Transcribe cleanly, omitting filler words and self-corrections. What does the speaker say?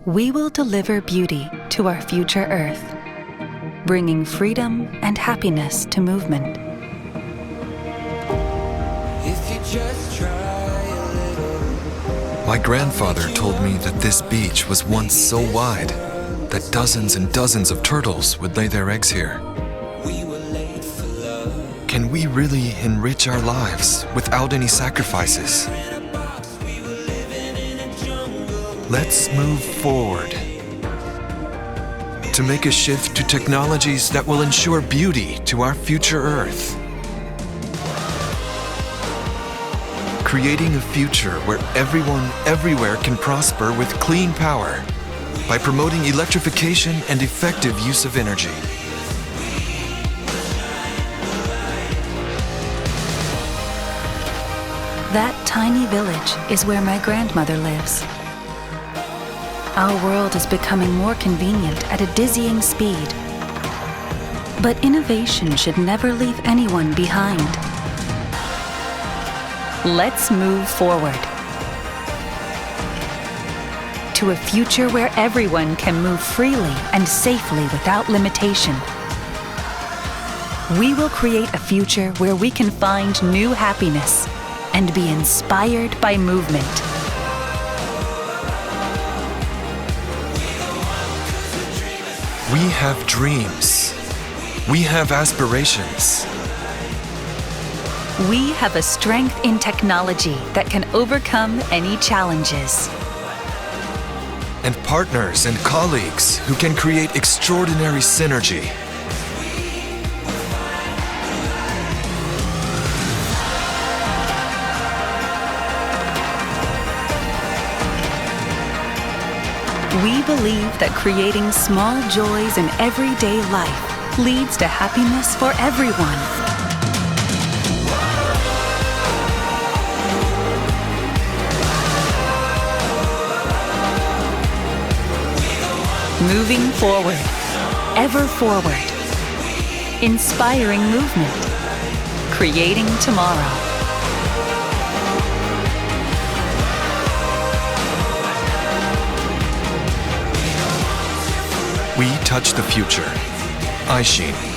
we will deliver beauty to our future Earth, bringing freedom and happiness to movement. If you just try a little. My grandfather told me that this beach was once so wide that dozens and dozens of turtles would lay their eggs here. We were late for love. Can we really enrich our lives without any sacrifices? Let's move forward to make a shift to technologies that will ensure beauty to our future Earth. Creating a future where everyone, everywhere can prosper with clean power by promoting electrification and effective use of energy. That tiny village is where my grandmother lives. Our world is becoming more convenient at a dizzying speed. But innovation should never leave anyone behind. Let's move forward to a future where everyone can move freely and safely without limitation. We will create a future where we can find new happiness and be inspired by movement. We have dreams. We have aspirations. We have a strength in technology that can overcome any challenges. And partners and colleagues who can create extraordinary synergy. We believe that creating small joys in everyday life leads to happiness for everyone. Moving forward, ever forward, inspiring movement, creating tomorrow. We touch the future. Aisin.